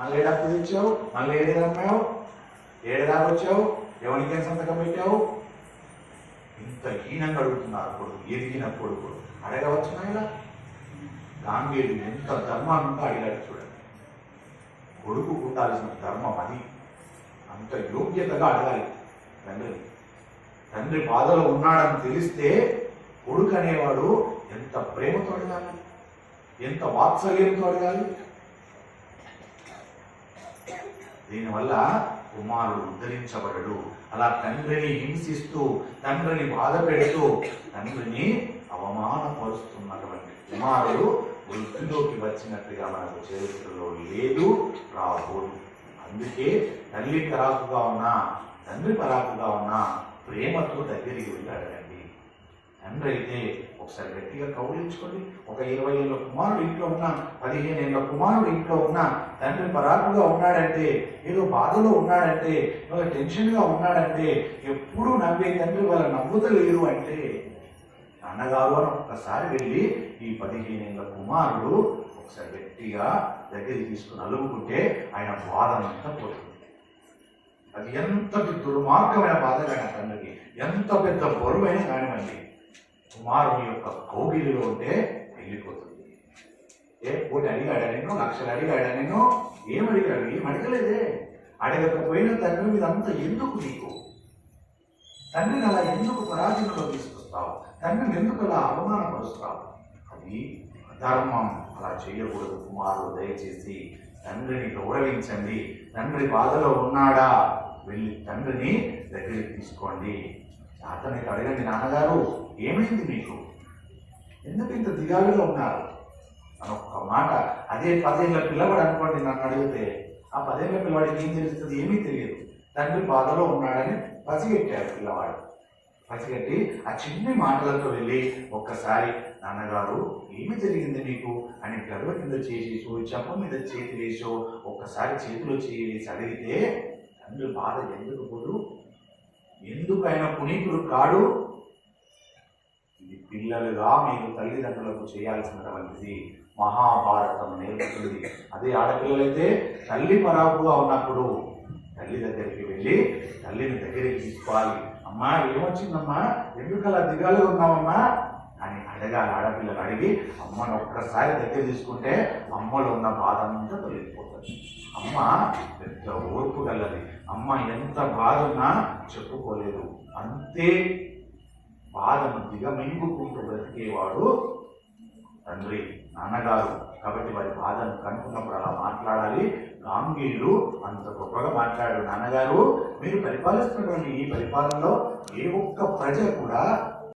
మళ్ళీ ఏడాపు తెచ్చావు, మళ్ళీ ఏడేదమ్మావు, ఏడదాకా వచ్చావు, ఎవరికేం సంతకం పెట్టావు? ఇంత హీనంగా అడుగుతున్నారు కొడుకు, ఎదిగిన కొడుకు అడగవచ్చునా? ఇలా గాంగేయుడు ఎంత ధర్మాన్ని అడిగాడు చూడండి. కొడుకు ఉండాల్సిన ధర్మం అది, అంత యోగ్యతగా అడగాలి తండ్రి. తండ్రి బాధలో ఉన్నాడని తెలిస్తే కొడుకు అనేవాడు ఎంత ప్రేమతో అడగాలి, ఎంత వాత్సల్యంతో అడగాలి. దీనివల్ల కుమారుడు ఉద్ధరించబడడు. అలా తండ్రిని హింసిస్తూ, తండ్రిని బాధ పెడుతూ, తండ్రిని అవమానపరుస్తున్నటువంటి కుమారుడు వృద్ధిలోకి వచ్చినట్టుగా మనకు చరిత్రలో లేదు, రాబోదు. అందుకే తల్లి పరాకుగా ఉన్నా, తండ్రి పరాకుగా ఉన్నా ప్రేమతో దగ్గరికి వెళ్ళి అడగండి. తండ్రి అయితే ఒకసారి గట్టిగా కౌలించుకోండి. ఒక 20 ఏళ్ళ కుమారుడు ఇంట్లో ఉన్నా, 15 ఏళ్ళ కుమారుడు ఇంట్లో ఉన్నా, తండ్రి పరాకుగా ఉన్నాడంటే, ఏదో బాధలో ఉన్నాడంటే, ఏదో టెన్షన్గా ఉన్నాడంటే, ఎప్పుడూ నవ్వే తండ్రి వాళ్ళ నవ్వుతలేరు అంటే, నాన్నగారు అని ఒక్కసారి వెళ్ళి ఈ 15 ఏళ్ళ కుమారుడు ఒకసారి గట్టిగా దగ్గరికి తీసుకుని అలుగుకుంటే ఆయన బాధనంతా పోతుంది. అది ఎంతటి దుర్మార్గమైన బాధ కానీ తండ్రికి, ఎంత పెద్ద బరువైన కానివ్వండి, కుమారుని యొక్క కౌగిలిలో ఉంటే వెళ్ళిపోతుంది. కోటి అడిగాడా నేను, లక్షలు అడిగాడా నేను? ఏం అడిగాడు? ఏం అడగలేదే. అడగకపోయినా తండ్రి మీద అంతా ఎందుకు నీకు? తండ్రిని అలా ఎందుకు పరాధీనంలో తీసుకొస్తావు? తండ్రిని ఎందుకు అలా అవమానపరుస్తావు? అది ధర్మం. అలా చేయకూడదు. కుమారుడు దయచేసి తండ్రిని గౌరవించండి. తండ్రి బాధలో ఉన్నాడా, వెళ్ళి తండ్రిని దగ్గరికి తీసుకోండి. అతనికి అడగండి, నాన్నగారు ఏమైంది మీకు, ఎందుకు ఇంత దిగాలుగా ఉన్నారు అని ఒక్క మాట. అదే 10 ఏళ్ళ పిల్లవాడు అనుకోండి నన్ను అడిగితే, ఆ 10 ఏళ్ళ పిల్లవాడికి ఏం తెలుస్తుంది? ఏమీ తెలియదు. తండ్రి బాధలో ఉన్నాడని పసిగట్టాడు పిల్లవాడు. పసిగట్టి ఆ చిన్ని మాటలతో వెళ్ళి ఒక్కసారి, నాన్నగారు ఏమి జరిగింది మీకు అని గర్వ కింద చేసేసో, చెప్ప మీద చేతి వేసో, ఒక్కసారి చేతిలో చేసి అడిగితే తండ్రి బాధ ఎందుకు పోదు? ఎందుకు ఆయన పునీతుడు కాడు? ఇది పిల్లలుగా మీరు తల్లిదండ్రులకు చేయాల్సినటువంటిది మహాభారతం నేర్పుతుంది. అదే ఆడపిల్లలైతే తల్లి పరాకుగా ఉన్నప్పుడు తల్లి దగ్గరికి వెళ్ళి తల్లిని దగ్గరికి తీసుకోవాలి. అమ్మా ఏమొచ్చిందమ్మా, ఎందుకు అలా దిగాలుగా ఉన్నామమ్మా అని అడగాలి. ఆడపిల్లలు అడిగి అమ్మను ఒక్కసారి దగ్గర తీసుకుంటే అమ్మలో ఉన్న బాధ అంతా తొలగిపోతుంది. అమ్మ పెద్ద ఓర్పు గలది. అమ్మ ఎంత బాధ ఉన్నా చెప్పుకోలేదు, అంతే బాధను దిగమింగుకుంటూ బ్రతికేవాడు తండ్రి, నాన్నగారు. కాబట్టి వారి బాధను కనుక్కున్నప్పుడు అలా మాట్లాడాలి. గాంగేయుడు అంత గొప్పగా మాట్లాడాడు. నాన్నగారు మీరు పరిపాలిస్తున్నటువంటి ఈ పరిపాలనలో ఏ ఒక్క ప్రజ కూడా